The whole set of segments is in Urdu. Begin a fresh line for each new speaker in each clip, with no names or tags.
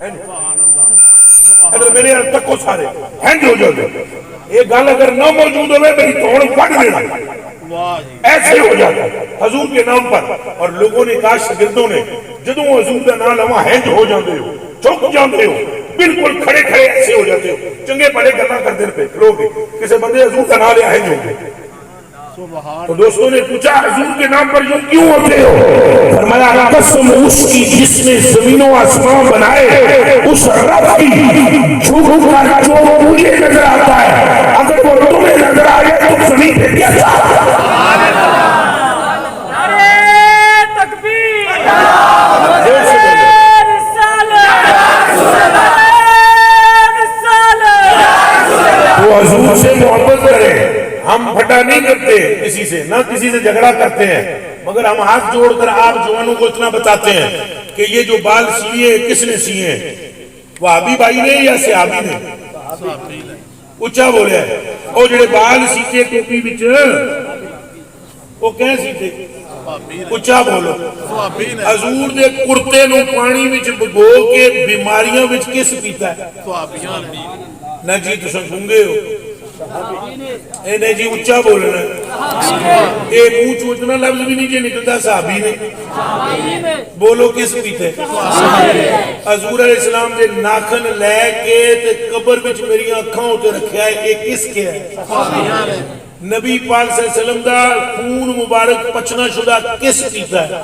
اگر میرے یہاں تک کو سارے ہینڈ ہو جاتے یہ گل اگر نہ موجود ہوئے میری توڑ پڑ دینا ایسے ہو جاتا حضور کے نام پر. اور لوگوں نے کہا شاگردوں نے جدوں حضور کا نام لوا ہینڈ ہو جاتے ہو چک جاتے ہو بالکل کھڑے کھڑے ایسے ہو جاتے ہو چنگے بڑے گلا کرتے پہ لوگ کسی بندے حضور کا نام لیا ہینڈ ہو گئے. تو دوستوں نے پوچھا حضور کے نام پر یوں کیوں ہوتے ہو؟ فرمایا قسم اس کی جس نے زمین و آسمان بنائے اس رب کی جھوٹ کا جو مجھے نظر آتا ہے اگر وہ تمہیں نظر آ جائے تو زمین پہ کیسا؟ تو حضور سے محبت کریں. ہم پھٹا نہیں کرتے کسی سے نہ کسی سے جھگڑا کرتے ہیں مگر ہم ہاتھ جوڑ کر آپ جوانوں کو اتنا بتاتے ہیں کہ یہ جو بال سیے کس نے سیے ہیں؟ وہابی بھائی نے یا صحابی نے؟ اچھا بولے اور جڑے بال سیتے ٹوپی بچ وہ کہیں سیتے اچھا بولو. حضور دے کرتے نو پانی وچ بھگو کے بیماریاں وچ کس پیتا ہے؟ نہ جی تساں گونگے ہو اے نہیں جی اچھا بولنا اے منہ چوں اتنا لفظ بھی نہیں جے نکلتا صحابی نے بولو کس پیتے حضور علیہ السلام دے ناخن لے کے تے قبر وچ میری اکھاں ہوتے رکھیا ہے اے کس کے ہے؟ نبی پاک صلی اللہ علیہ وسلم دا خون مبارک پچنا شدہ کس پیتا ہے؟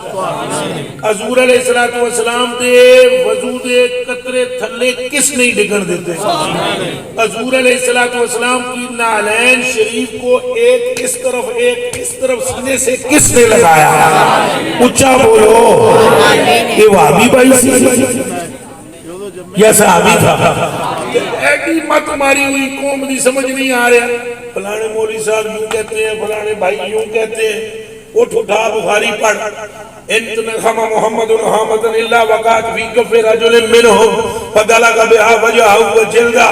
حضور علیہ السلام دے وضو دے قطرے تھلے کس نہیں ڈگن دیتے؟ حضور علیہ السلام کی نالین شریف کو ایک اس طرف سینے سے کس نے لگایا؟ اچھا بولو یہ وہابی بھائی سی یا صحابی تھا؟ ایڈی مت ماری ہوئی قوم دی سمجھ نہیں آ رہا فلانے مولوی صاحب یوں کہتے ہیں فلانے بھائی یوں کہتے ہیں اٹھ اٹھا بخاری پڑھ انت نخم محمد حامد اللہ وقات فی کف رجل منہم فدلق بہا وجہہ وجلدہ.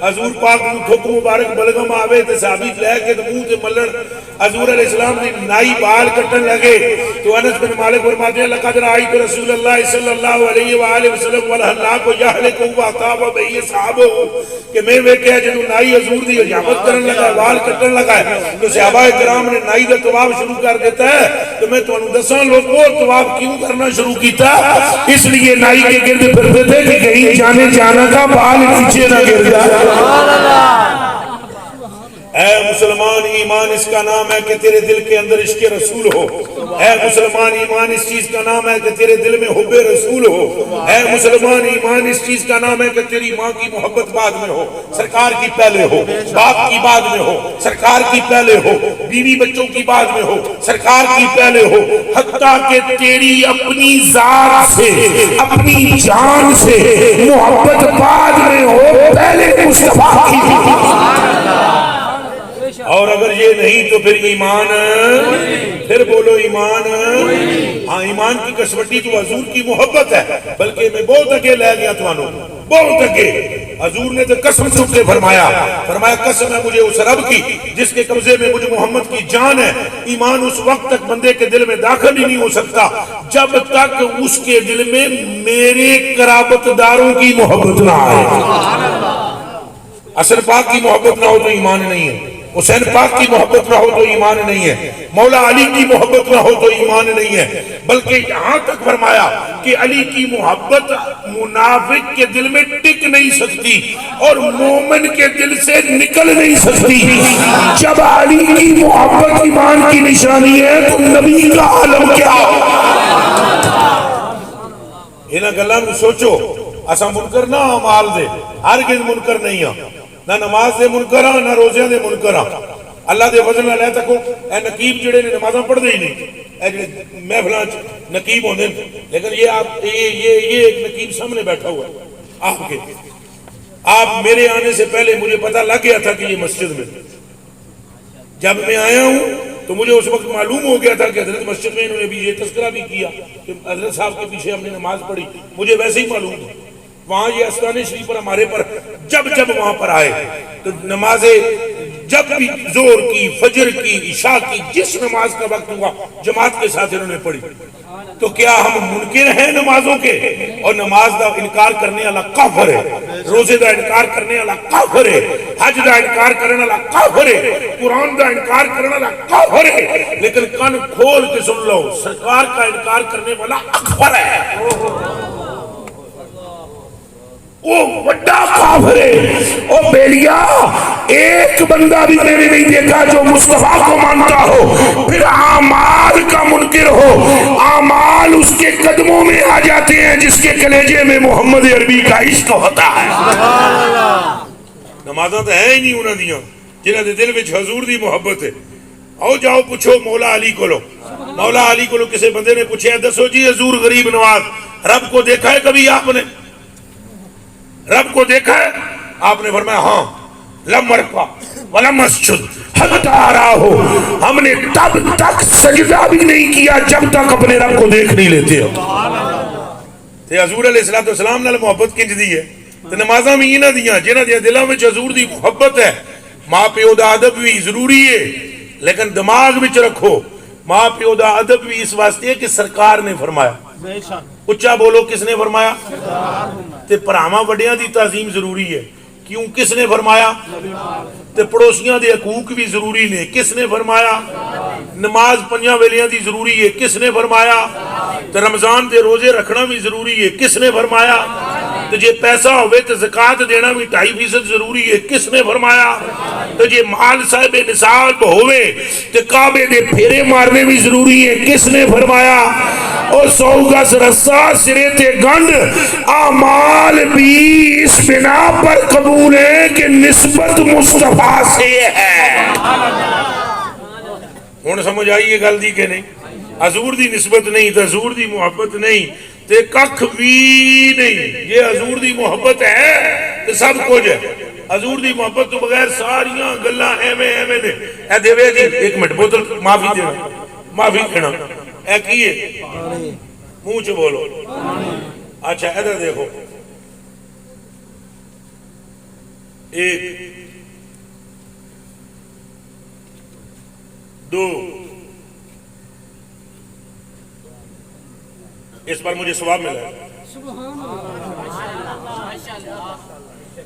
حضور پاک نو تھوک مبارک بلغم آوے تے ثابت لے کے منہ تے ملن حضور علیہ السلام نے نائی بال کٹن لگے تو انس بن مالک فرماتے ہیں لقد رأیت رسول اللہ صلی اللہ علیہ وآلہ وسلم والحلاق کو یحلق وعطاب بئی صحابہ کہ میں ویکھیا جدوں نائی حضور دی حجامت کرن لگا بال کٹن لگا تو صحابہ کرام نے نائی دا طواف شروع کر دیتا ہے تو میں تانوں دساں لوگوں طواف کیوں کرنا شروع کیتا اس لیے نائی کے گرد پھرتے تھے کہ کہیں جانے جانا کا بال نیچے نہ گر جائے. اے مسلمان ایمان اس کا نام ہے کہ تیرے دل کے اندر عشق رسول ہو. اے مسلمان ایمان اس چیز کا نام ہے کہ تیرے دل میں حب رسول ہو. اے مسلمان ایمان اس چیز کا نام ہے کہ تیری ماں کی محبت بعد میں ہو سرکار کی پہلے ہو باپ کی بعد میں ہو سرکار کی پہلے ہو بیوی بچوں کی بعد میں ہو سرکار کی پہلے ہو حتیٰ کہ تیری اپنی ذات سے اپنی جان سے محبت بعد میں ہو پہلے مصطفیٰ کی. اور اگر یہ نہیں تو پھر ایمان پھر بولو ایمان. ہاں ایمان کی کسوٹی تو حضور کی محبت ہے بلکہ میں بہت اگے لے گیا توانوں بہت اگے. حضور نے تو قسم چک کے فرمایا قسم ہے مجھے اس رب کی جس کے قبضے میں مجھے محمد کی جان ہے. ایمان اس وقت تک بندے کے دل میں داخل ہی نہیں ہو سکتا جب تک اس کے دل میں میرے قرابت داروں کی محبت نہ آئے. حسن پاک کی محبت نہ ہو تو ایمان نہیں ہے حسین پاک کی محبت نہ ہو تو ایمان نہیں ہے مولا علی کی محبت نہ ہو تو ایمان نہیں ہے. بلکہ یہاں تک فرمایا کہ علی کی محبت منافق کے دل میں ٹک نہیں سکتی اور مومن کے دل سے نکل نہیں سکتی. جب علی کی محبت ایمان کی نشانی ہے تو نبی کا عالم کیا ہو. انہاں گلاں نوں سوچو اساں منکر نہ اعمال دے ہرگز منکر نہیں ہاں نہ نماز دے منکر ہاں نہ روزے دے منکر ہاں. اللہ دے فضل نال تکو اے نقیب جڑے نے نمازاں پڑھ دے ہی نہیں اے جڑے محفلاں وچ نقیب ہوندے لیکن یہ آپ یہ ایک نقیب سامنے بیٹھا ہوا ہے آپ میرے آنے سے پہلے مجھے پتہ لگ گیا تھا کہ یہ مسجد میں جب میں آیا ہوں تو مجھے اس وقت معلوم ہو گیا تھا کہ حضرت مسجد میں انہوں نے بھی یہ تذکرہ بھی کیا کہ حضرت صاحب کے پیچھے ہم نے نماز پڑھی. مجھے ویسے ہی معلوم تھا وہاں یہ استان شریف پر ہمارے پر جب وہاں پر آئے تو نماز جب بھی زور کی، فجر کی، عشاء کی، جس نماز کا وقت ہوا جماعت کے ساتھ انہوں نے پڑھی. تو کیا ہم منکر ہیں نمازوں کے؟ اور نماز دا انکار کرنے والا کافر ہے، روزے دا انکار کرنے والا کافر ہے، حج دا انکار کرنے والا کافر ہے، قرآن دا انکار کرنے والا کافر ہے. لیکن کان کھول کے سن لو، سرکار کا انکار کرنے والا اکبر ہے، وہ بڑا کافر ہے. او بیلیا، ایک بندہ بھی میں نے نہیں دیکھا جو مصطفیٰ کو مانتا ہو پھر اعمال کا منکر ہو. اعمال اس کے قدموں میں آ جاتے ہیں جس کے کلیجے میں محمد عربی کا عشق ہوتا ہے. نمازاں تو ہیں ہی نہیں انہاں دیاں جنہاں دے دل وچ حضور دی محبت ہے. آؤ جاؤ پوچھو مولا علی کو لو. مولا علی کو لو کسی بندے نے پوچھا دسو جی حضور غریب نواز رب کو دیکھا ہے کبھی آپ نے؟ رب کو دیکھا ہے؟ آپ نے فرمایا ہاں. لم ارکع ولم اسجد حتی اراہ، ہم نے تب تک سجدہ بھی نہیں کیا جب تک اپنے رب کو دیکھ نہیں لیتے ہو. تے حضور علیہ السلام نال محبت کنج دی ہے تے نمازاں بھی انہاں دیاں جنہاں دے دلاں وچ حضور دی محبت ہے. ماں پیو دا ادب بھی ضروری ہے لیکن دماغ وچ رکھو ماں پیو دا ادب بھی اس واسطے کہ سرکار نے فرمایا. اچھا بولو کس نے فرمایا؟ تے پراواں وڈیاں دی تعظیم ضروری ہے. کیوں؟ کس نے فرمایا؟ تے پڑوسیاں دے حقوق بھی ضروری نے. کس نے فرمایا؟ نماز پنجاں ویلیاں دی ضروری ہے. کس نے فرمایا؟ تے رمضان دے روزے رکھنا بھی ضروری ہے. کس نے فرمایا؟ تے جے پیسہ ہوئے تے زکاة دینا بھی 2.5% ضروری ہے. کس نے فرمایا؟ تے جے مال صاحب نصاب ہوئے تے کعبے دے پھیرے مارنے بھی ضروری ہے. کس نے فرمایا؟ اور 100 گز رسا سرے تے گنڈ اعمال بھی اس بنا پر قبول ہے کہ نسبت مصطفیٰ سے ہے. ہن سمجھ آئیے گل دی کہ نہیں؟ حضور دی نسبت نہیں تے حضور دی محبت نہیں تے ککھ بھی نہیں. یہ حضور دی محبت ہے تے سب کچھ ہے. حضور دی محبت تو بغیر ساریاں گلاں ایویں ایویں نے. اے دیوے جی ایک منٹ بوتل معافی دینا، معافی دینا. اے کی ہے؟ منہ چ بولو. اچھا ادھر دیکھو، ایک دو، اس پر مجھے ثواب ملا ہے.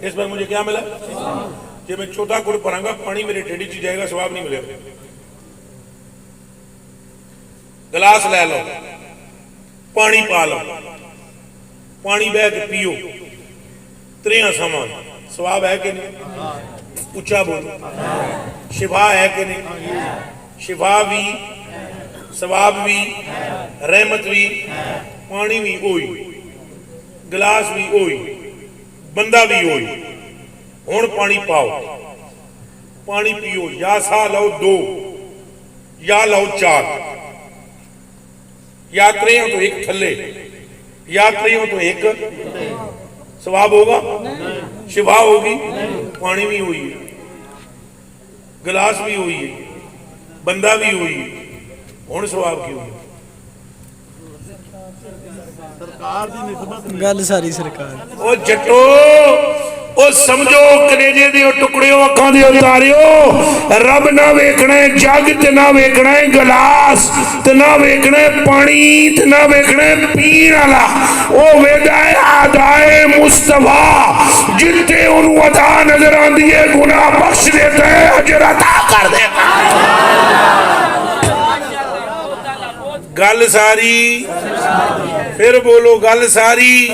اس پر مجھے کیا ملا؟ کہ میں چھوٹا کڑ پڑھاں گا پانی میرے ٹھیڈی چی جائے گا، ثواب نہیں ملے گا. گلاس لے لو، پانی پا لو، پانی بہ کے پیو، تریاں سامان، ثواب ہے کہ نہیں؟ اچھا بولو. شفا ہے کہ نہیں؟ شفا بھی، ثواب بھی، رحمت بھی، پانی بھی ہوئی، گلاس بھی ہوئی، بندہ بھی ہوئی. ہون پانی پاؤ، پانی پیو، یا سا لو 2 یا لو 4 یا 3 تو ایک تھلے یا 3 تو ایک. ثواب ہوگا؟ شفا ہوگی؟ پانی بھی ہوئی ہے، گلاس بھی ہوئی ہے، بندہ بھی ہوئی ہے. ہون ثواب کی ہوئی؟
گل ساری سرکار.
او جٹو او سمجھو کلیجے دیو ٹکڑیو اکھاں دیو تاریو، رب نہ ویکھنا ہے جگ تے نہ ویکھنا ہے گلاس تے نہ ویکھنا ہے پانی تے نہ ویکھنا ہے پین والا. او ویدا ہے آدائے مصطفیٰ جتے انہوں عطا نظر آندی ہے گناہ بخش دیتا ہے اجر عطا کر دیتا ہے. گل ساری پھر بولو گل ساری.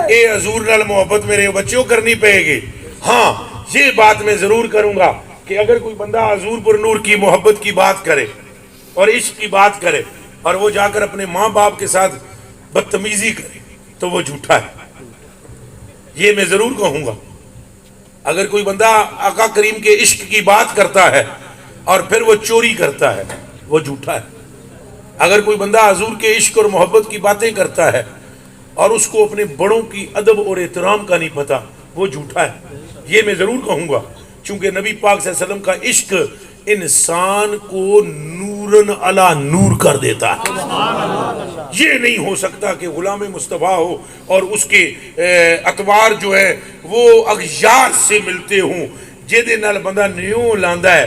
اے حضور نال محبت میرے بچوں کرنی پہے گی. ہاں یہ بات میں ضرور کروں گا کہ اگر کوئی بندہ حضور پر نور کی محبت کی بات کرے اور عشق کی بات کرے اور وہ جا کر اپنے ماں باپ کے ساتھ بدتمیزی کرے تو وہ جھوٹا ہے. یہ میں ضرور کہوں گا. اگر کوئی بندہ آقا کریم کے عشق کی بات کرتا ہے اور پھر وہ چوری کرتا ہے وہ جھوٹا ہے. اگر کوئی بندہ حضور کے عشق اور محبت کی باتیں کرتا ہے اور اس کو اپنے بڑوں کی ادب اور احترام کا نہیں پتا وہ جھوٹا ہے. یہ میں ضرور کہوں گا چونکہ نبی پاک صلی اللہ علیہ وسلم کا عشق انسان کو نورن علی نور کر دیتا ہے. یہ نہیں ہو سکتا کہ غلام مصطفیٰ ہو اور اس کے اطوار جو ہے وہ اغیار سے ملتے ہوں. ਜਿਹਦੇ ਨਾਲ ਬੰਦਾ ਨਿਉ ਲਾਂਦਾ ਹੈ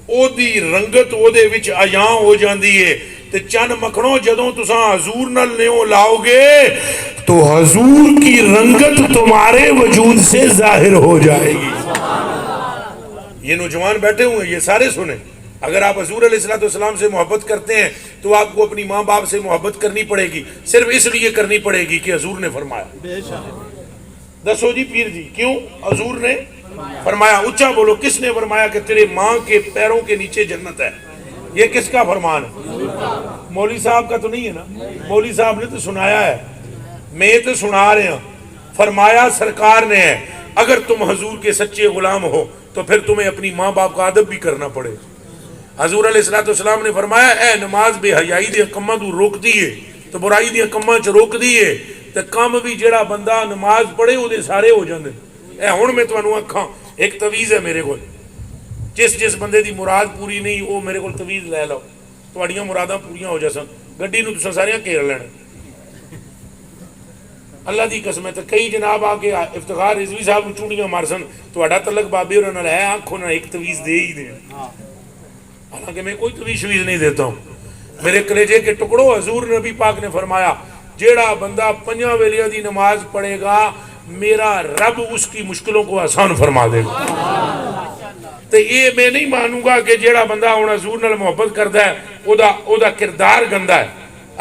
ਉਹਦੀ ਰੰਗਤ ਉਹਦੇ ਵਿੱਚ ਆਯਾਂ ਹੋ ਜਾਂਦੀ ਹੈ। ਤੇ ਚੰਨ ਮੱਖਣੋ ਜਦੋਂ ਤੁਸੀਂ ਹਜ਼ور نال ਨਿਉ ਲਾਓਗੇ تو حضور کی رنگت تمہارے وجود سے ظاہر ہو جائے گی۔ یہ نوجوان بیٹھے ہوئے ہیں، یہ سارے سنیں، اگر آپ حضور علیہ السلام سے محبت کرتے ہیں تو آپ کو اپنی ماں باپ سے محبت کرنی پڑے گی، صرف اس لیے کرنی پڑے گی کہ حضور نے فرمایا۔ دسو جی پیر جی کیوں حضور نے فرمایا؟ اچھا بولو، کس نے فرمایا کہ تیرے ماں کے پیروں کے نیچے جنت ہے؟ یہ کس کا فرمان ہے؟ مولوی صاحب کا تو نہیں ہے نا، مولوی صاحب نے تو سنایا ہے، میں تو سنا رہے ہیں، فرمایا سرکار نے ہے اگر تم حضور کے سچے غلام ہو تو پھر تمہیں اپنی ماں باپ کا ادب بھی کرنا پڑے۔ حضور علیہ السلام نے فرمایا اے نماز بے حیائی دے کماں تو روک دیئے تو برائی دے کماں چ روک دیئے تو کم بھی جڑا بندہ نماز پڑھے وہ دے سارے ہو جاندے۔ اے ہن میں تانوں آکھاں ایک تویز ہے میرے کول، جس بندے دی مراد پوری نہیں وہ میرے کول تویز لے لو، تہاڈیاں مراداں پوریاں ہو جاسن، گڈی نوں تساں ساریاں گھیر لینا۔ اللہ دی قسم ہے تو کئی جناب آ کے افتخار رضوی صاحب چوڑیاں مارسن تہاڈا تعلق بابے اور نال ہے، آنکھوں نہ ایک تویز دے ہی دے، حالانکہ میں کوئی تویز نہیں دیتا ہوں۔ میرے کلیجے کے ٹکڑوں، حضور نبی پاک نے فرمایا جیڑا بندہ 5 ویلیاں دی نماز پڑھے گا میرا رب اس کی مشکلوں کو آسان فرما دے گا۔ تو یہ میں نہیں مانوں گا کہ جیڑا بندہ ہن حضور نال محبت کردا ہے او دا کردار گندا ہے۔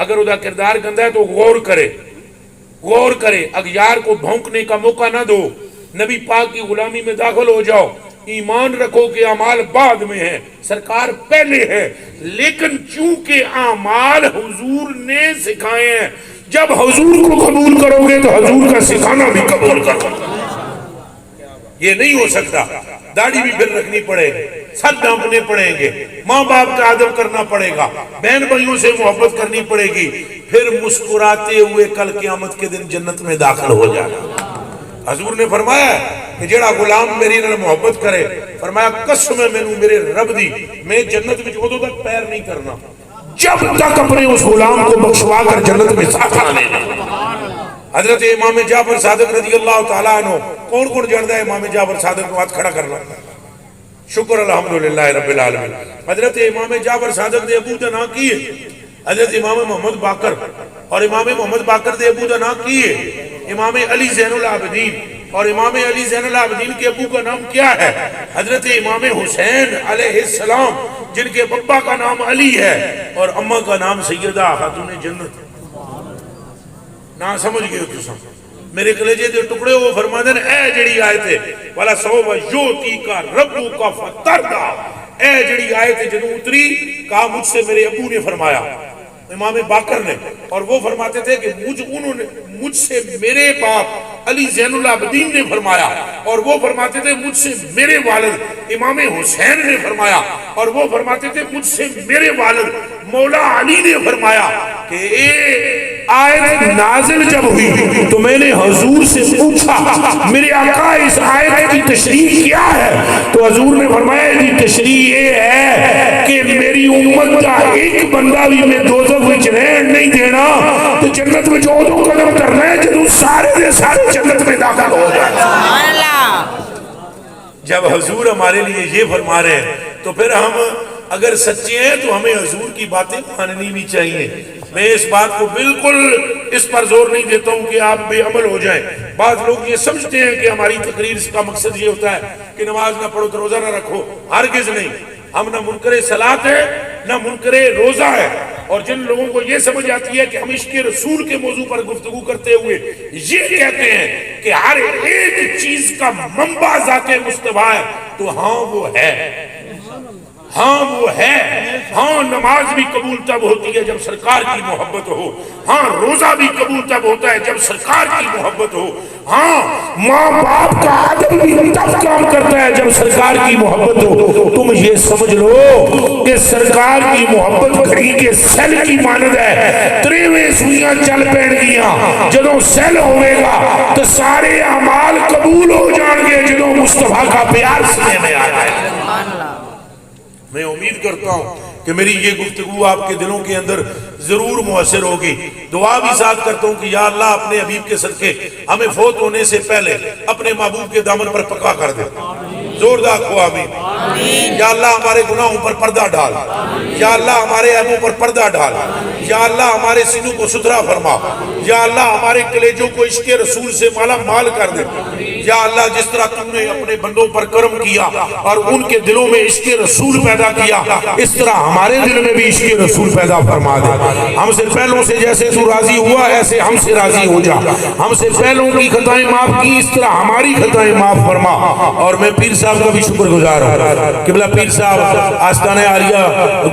اگر او دا کردار گندا ہے تو غور کرے، اغیار کو بھونکنے کا موقع نہ دو، نبی پاک کی غلامی میں داخل ہو جاؤ، ایمان رکھو کہ اعمال بعد میں ہے، سرکار پہلے ہے، لیکن چونکہ اعمال حضور نے سکھائے ہیں، جب حضور کو قبول کرو گے تو حضور کا سکھانا بھی قبول کرو۔ یہ نہیں ہو سکتا، داڑھی بھی پھر رکھنی پڑے گی، سر ڈانپنے پڑیں گے، ماں باپ کا ادب کرنا پڑے گا، بہن بھائیوں سے محبت کرنی پڑے گی، پھر مسکراتے ہوئے کل قیامت کے دن جنت میں داخل ہو جانا۔ حضور نے فرمایا کہ جڑا غلام میری نال محبت کرے، فرمایا قسم ہے مینوں میرے رب دی، میں جنت وچ ادوں تک پیر نہیں کرنا جب تک اپنے اس غلام کو بخشوا کر جنت میں ساتھ نہ لینا۔ حضرت امام جعفر صادق رضی اللہ تعالیٰ عنہ، کون جانتا ہے امام جعفر صادق کو؟ ہاتھ کھڑا کرنا، شکر الحمدللہ رب العالمین۔ حضرت امام جعفر صادق دے ابو دا نام کی ہے حضرت امام محمد باقر، اور امام محمد باقر دے ابو دا نام کی ہے امام علی زین العابدین، اور امام علی زین العابدین کے ابو کا نام کیا ہے؟ حضرت امام حسین علیہ السلام، جن کے بابا کا نام علی ہے اور اماں کا نام سیدہ خاتون جنت۔ نہ سمجھ گئے ہو تساں؟ میرے کلیجے دے ٹکڑے وہ فرماتے ہیں اے جڑی آیت ہے والا سوف یؤتیک ربک فترضی، اے جڑی آیت ہے جدوں اتری کہا مجھ سے میرے ابو نے فرمایا، امام باقر نے، اور وہ فرماتے تھے کہ مجھ سے میرے باپ علی زین العابدین نے فرمایا، اور وہ فرماتے تھے مجھ سے میرے والد امام حسین نے فرمایا، اور وہ فرماتے تھے مجھ سے میرے والد مولا علی نے فرمایا کہ اے آیت نازل جب ہوئی تو میں نے حضور سے پوچھا میرے آقا اس آیت کی تشریح کیا ہے؟ تو حضور نے فرمایا جی تشریح یہ ہے کہ میری امت کا ایک بندہ بھی میں دوزخ وچ رہن نہیں دینا، تو جنت میں جو دو قدم کرنا ہے جدوں سارے دے سارے جنت میں داخل ہو جائے۔ جب حضور ہمارے لیے یہ فرما رہے ہیں تو پھر ہم اگر سچے ہیں تو ہمیں حضور کی باتیں ماننی بھی چاہیے۔ میں اس بات کو بالکل اس پر زور نہیں دیتا ہوں کہ آپ بے عمل ہو جائیں۔ بعض لوگ یہ سمجھتے ہیں کہ ہماری تقریر کا مقصد یہ ہوتا ہے کہ نماز نہ پڑھو تو روزہ نہ رکھو، ہرگز نہیں۔ ہم نہ منکر صلاۃ ہے نہ منکر روزہ ہے، اور جن لوگوں کو یہ سمجھ آتی ہے کہ ہم عشق رسول کے موضوع پر گفتگو کرتے ہوئے یہ کہتے ہیں کہ ہر ایک چیز کا منبع ذات مصطفیٰ ہے، تو ہاں وہ ہے، ہاں وہ ہے، ہاں نماز بھی قبول تب ہوتی ہے جب سرکار کی محبت ہو، ہاں روزہ بھی قبول تب ہوتا ہے جب سرکار کی محبت ہو، ہاں ماں باپ کا ادب بھی تب کام کرتا ہے جب سرکار کی محبت ہو۔ تم یہ سمجھ لو کہ سرکار کی محبت گھڑی کے سیل کی مانند ہے، 23 سوئیاں چل پین گیاں، جدوں سیل ہوئے گا تو سارے اعمال قبول ہو جان گے جدوں مصطفیٰ کا پیار سینے میں آ جائے۔ میں امید کرتا ہوں کہ میری یہ گفتگو آپ کے دلوں کے اندر ضرور مؤثر ہوگی۔ دعا بھی ساتھ کرتا ہوں کہ یا اللہ اپنے حبیب کے صدقے ہمیں فوت ہونے سے پہلے اپنے محبوب کے دامن پر پکا کر دے۔ زوردار کو آمین۔ یا اللہ ہمارے گناہوں پر پردہ ڈال، یا اللہ ہمارے عیبوں پر پردہ ڈال، یا اللہ ہمارے سینوں کو ستھرا فرما، یا اللہ ہمارے کلیجوں کو عشق رسول سے مالا مال کر دے، یا اللہ جس طرح تم نے اپنے بندوں پر کرم کیا اور ان کے دلوں میں عشق رسول پیدا کیا، اس طرح ہمارے دل میں بھی عشق رسول پیدا فرما دے۔ ہم سے پہلوں سے جیسے تو راضی ہوا ایسے ہم سے راضی ہو جا، ہم سے پہلوں کی خطائیں معاف کی اس طرح ہماری خطائیں معاف فرما۔ اور میں پیر صاحب کا بھی شکر گزار ہوں، قبلہ پیر صاحب آستانہ عالیہ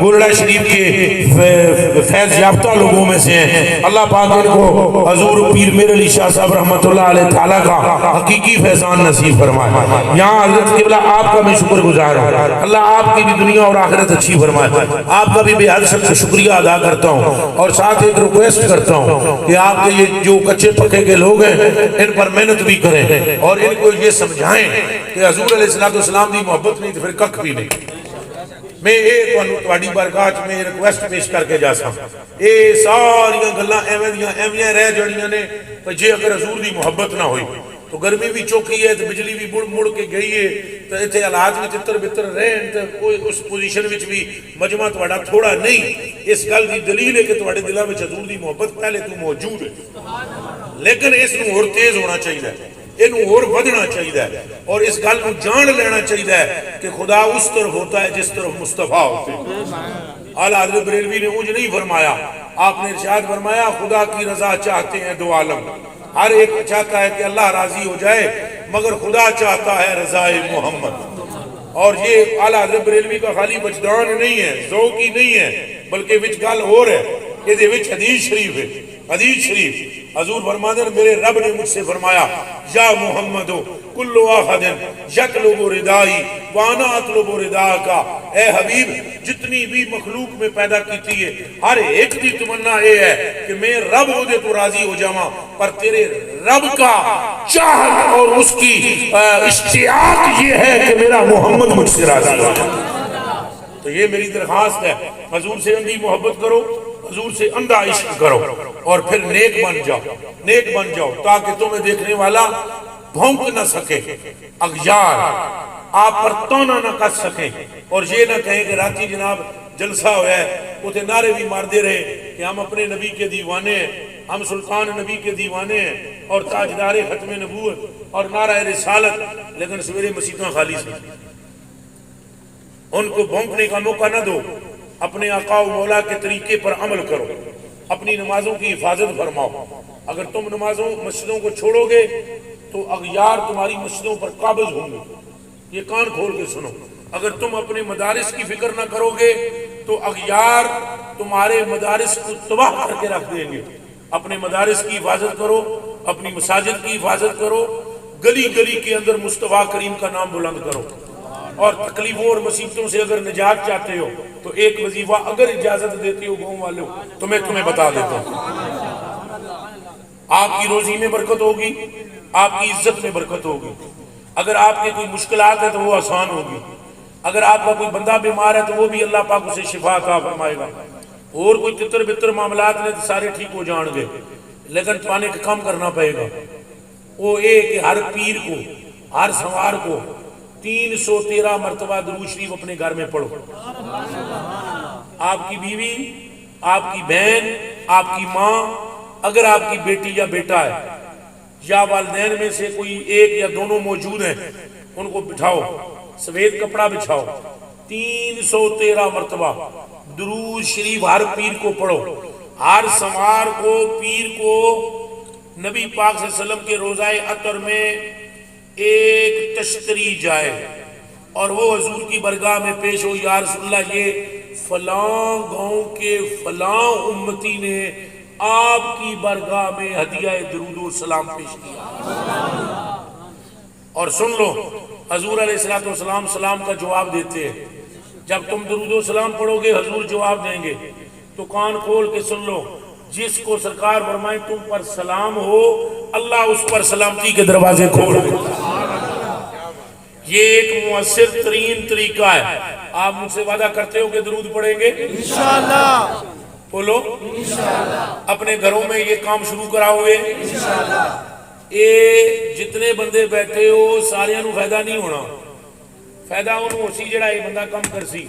گولڑا شریف کے فیض یافتہ لوگوں میں سے ہیں، اللہ پاک ان کو حضور پیر میر علی شاہ صاحب رحمۃ اللہ علیہ تعالیٰ کا حقیقی فیضان نصیب فرمائے۔ یہاں حضرت قبلہ آپ کا میں شکر گزار ہوں، اللہ آپ کی بھی دنیا اور آخرت اچھی فرمائے۔ آپ کا بھی بے حد سے شکریہ ادا کرتا ہوں، اور ساتھ ایک ریکویسٹ کرتا ہوں کہ آپ کے یہ جو کچے پکے کے لوگ ہیں ان پر محنت بھی کریں اور ان کو یہ سمجھائیں کہ حضور علیہ السلام دی محبت نہیں تو پھر ککھ بھی نہیں۔ میں یہ تواڈی بارگاہ وچ میں ریکویسٹ پیش کر کے جا سکتا یہ ساری گلاں ایویں رہ جڑیاں نے جے اگر حضور دی محبت نہ ہوئی تو گرمی بھی چوکی ہے تو بجلی بھی مڑ کے گئی ہے تو اتنے حالات بھی تتر بتر رہن تو کوئی اس پوزیشن وچ بھی مجمع تواڈا تھوڑا نہیں۔ اس گل دی دلیل ہے کہ تواڈے دلاں وچ حضور دی محبت پہلے تو موجود ہے، لیکن اس نوں اور تیز ہونا چاہیے، انہوں اور ودھنا چاہیے اور اس گل کو جان لینا چاہیے کہ خدا اس طرف ہوتا ہے جس طرف مصطفیٰ ہوتے ہیں۔ اعلیٰ حضرت بریلوی نے مجھ نہیں فرمایا، آپ نے ارشاد فرمایا خدا کی رضا چاہتے ہیں دو عالم، ہر ایک چاہتا ہے کہ اللہ راضی ہو جائے مگر خدا چاہتا ہے رضائے محمد۔ اور یہ اعلیٰ حضرت بریلوی کا خالی وجدان نہیں ہے، ذوق ہی نہیں ہے، بلکہ وچ گل اور ہے، یہ وچ حدیث شریف ہے۔ حدیث شریف حضور فرماتے ہیں میرے رب نے مجھ سے فرمایا یا محمدو کل واحد یطلب ردائی وانا اطلب رداکا، اے حبیب جتنی بھی مخلوق میں پیدا کیتی ہے ہر ایک دی تمنا یہ ہے کہ میں رب ہو دے تو راضی ہو جاواں، پر تیرے رب کا چاہت اور اس کی اشتیاق یہ ہے کہ میرا محمد مجھ سے راضی ہو جائے۔ تو یہ میری درخواست ہے، حضور سے اندھی محبت کرو، حضور سے اندھا عشق کرو اور پھر نیک بن جاؤ، نیک بن جاؤ تاکہ تمہیں دیکھنے والا بھونک نہ سکے، اغیار آپ پر تونا نہ کر سکیں اور یہ نہ کہیں کہ راتی جناب جلسہ ہوا ہے وہ تھے نعرے بھی مار دے رہے کہ ہم اپنے نبی کے دیوانے ہیں، ہم سلطان نبی کے دیوانے ہیں اور تاجدار ختم نبوت اور نعرہ رسالت، لیکن سویرے مسیتوں خالی سے ان کو بھونکنے کا موقع نہ دو۔ اپنے آقا و مولا کے طریقے پر عمل کرو، اپنی نمازوں کی حفاظت فرماؤ۔ اگر تم نمازوں مسجدوں کو چھوڑو گے تو اغیار تمہاری مسجدوں پر قابض ہوں گے، یہ کان کھول کے سنو۔ اگر تم اپنے مدارس کی فکر نہ کرو گے تو اغیار تمہارے مدارس کو تباہ کر کے رکھ دیں گے۔ اپنے مدارس کی حفاظت کرو، اپنی مساجد کی حفاظت کرو، گلی گلی کے اندر مصطفیٰ کریم کا نام بلند کرو، اور تکلیفوں اور مصیبتوں سے اگر نجات چاہتے ہو تو ایک وظیفہ اگر اجازت دیتے ہو گاؤں والوں تو میں تمہیں بتا دیتا ہوں، آپ کی روزی میں برکت ہوگی، آپ کی عزت میں برکت ہوگی۔ اگر آپ کے کوئی مشکلات ہے تو وہ آسان ہوگی، اگر آپ کا کوئی بندہ بیمار ہے تو وہ بھی اللہ پاک اسے شفا عطا فرمائے گا، اور کوئی تتر بتر معاملات نے تو سارے ٹھیک ہو جان گے، لیکن پانے کا کام کرنا پڑے گا۔ وہ ایک کہ ہر پیر کو ہر سوار کو 313 مرتبہ درود شریف اپنے گھر میں پڑھو۔ آپ کی بیوی، آپ کی بہن، آپ کی ماں، اگر آپ کی بیٹی یا بیٹا ہے یا والدین میں سے کوئی ایک یا دونوں موجود ہیں ان کو بٹھاؤ، سفید کپڑا بچھاؤ، 313 مرتبہ درود شریف ہر پیر کو پڑھو۔ ہر سوار کو پیر کو نبی پاک صلی اللہ علیہ وسلم کے روضہ عطر میں ایک تشتری جائے اور وہ حضور کی برگاہ میں پیش ہو، یا رسول اللہ یہ فلاں گاؤں کے فلاں امتی نے آپ کی برگاہ میں ہدیہ درود و سلام پیش کیا۔ اور سن لو حضور علیہ السلام سلام کا جواب دیتے ہیں، جب تم درود و سلام پڑھو گے حضور جواب دیں گے، تو کان کھول کے سن لو، جس کو سرکار فرمائے تم پر سلام ہو اللہ اس پر سلامتی کے دروازے کھول دے۔ یہ ایک مؤثر ترین طریقہ ہے۔ آپ مجھ سے وعدہ کرتے ہو کہ درود پڑھیں گے انشاءاللہ؟ بولو انشاءاللہ۔ اپنے گھروں میں یہ کام شروع کراؤ گے انشاءاللہ۔ اے جتنے بندے بیٹھے ہو سارے نو فائدہ نہیں ہونا، فائدہ انہوں اسی جڑا یہ بندہ کم کر سی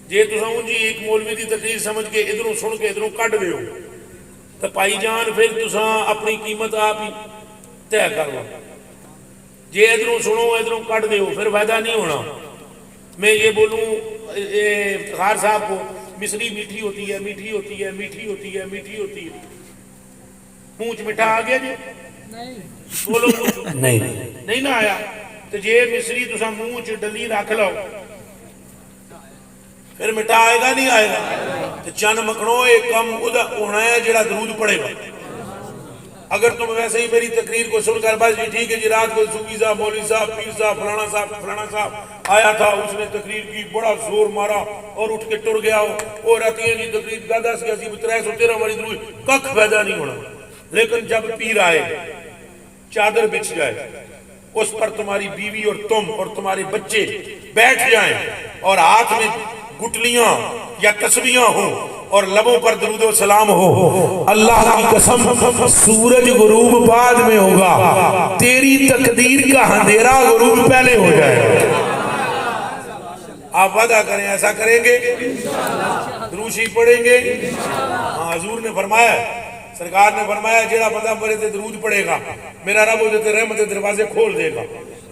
جے تساں جی ایک مولوی دی تقریر سمجھ کے ادھروں سن کے ادھروں کٹ دیو تو پائی جان پھر تساں اپنی قیمت آپ ہی طے کر لو جے ادھروں سنو ادھروں کٹ دیو پھر فائدہ نہیں ہونا میں یہ بولوں افتخار صاحب کو مصری میٹھی ہوتی ہے میٹھی ہوتی ہے میٹھی ہوتی ہے میٹھی ہوتی ہے منہ چ میٹھا آ گیا جی بولو نہیں نہ آیا تو جے مصری تسا منہ چ ڈلی رکھ لو پھر میٹھا آئے گا نہیں آئے گا تو چند مکھنوں ایک کم ہونا ہے جڑا درود پڑے گا اگر تم ویسے ہی میری تقریر کو سن کر بس جی ٹھیک ہے جی رات کو صوفی صاحب مولوی صاحب پیر صاحب فلانا صاحب آیا تھا اس نے تقریر کی بڑا زور مارا اور اٹھ کے ٹر گیا ہو اور آتی ہے جی تقریر دادا سے اسی 313 والی درود ککھ پیدا نہیں ہونا لیکن جب پیر آئے چادر بچھ جائے اس پر تمہاری بیوی اور تم اور تمہارے بچے بیٹھ جائیں اور ہاتھ میں گٹلیاں یا تسبیحاں ہوں اور لبوں پر درود و سلام ہو اللہ کی قسم سورج غروب بعد میں ہوگا تیری تقدیر کا اندھیرا غروب پہلے ہو جائے آپ وعدہ کریں ایسا کریں گے دروشی پڑھیں گے ہاں حضور نے فرمایا سرکار نے فرمایا جیڑا بندہ میرے تے درود پڑھے گا میرا رب اسے تے رحمت دے دروازے کھول دے گا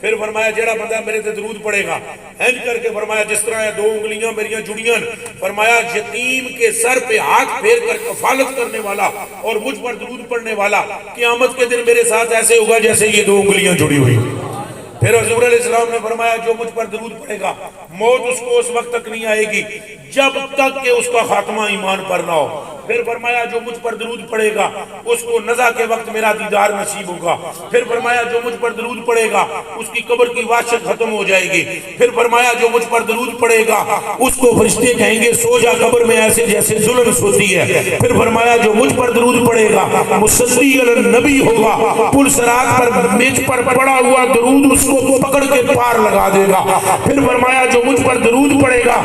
پھر فرمایا جیڑا بندہ میرے تے درود پڑھے گا اینج کر کے فرمایا جس طرح یہ 2 انگلیاں میریاں جڑیاں فرمایا یتیم کے سر پہ ہاتھ پھیر کر کفالت کرنے والا اور مجھ پر درود پڑھنے والا قیامت کے دن میرے ساتھ ایسے ہوگا جیسے یہ 2 انگلیاں جڑی ہوئی پھر حضور علیہ السلام نے فرمایا جو مجھ پر درود پڑھے گا موت اس کو اس وقت تک نہیں آئے گی جب تک کہ اس کا خاتمہ ایمان پر نہ ہو پھر فرمایا جو مجھ پر درود پڑھے گا اس کو نزا کے وقت میرا دیدار نصیب ہوگا پھر فرمایا جو مجھ پر درود پڑھے گا اس کی قبر کی وحشت ختم ہو جائے گی پھر فرمایا جو مجھ پر درود پڑھے گا اس کو فرشتے کہیں گے سو جا قبر میں ایسے جیسے ظلم سوتی ہے پھر فرمایا جو مجھ پر درود پڑھے گا مصلی علی النبی ہوگا پل صراط پر میچ پر پڑا ہوا درود اس کو پکڑ کے پار لگا دے گا پھر فرمایا جو مجھ پر درود پڑھے گا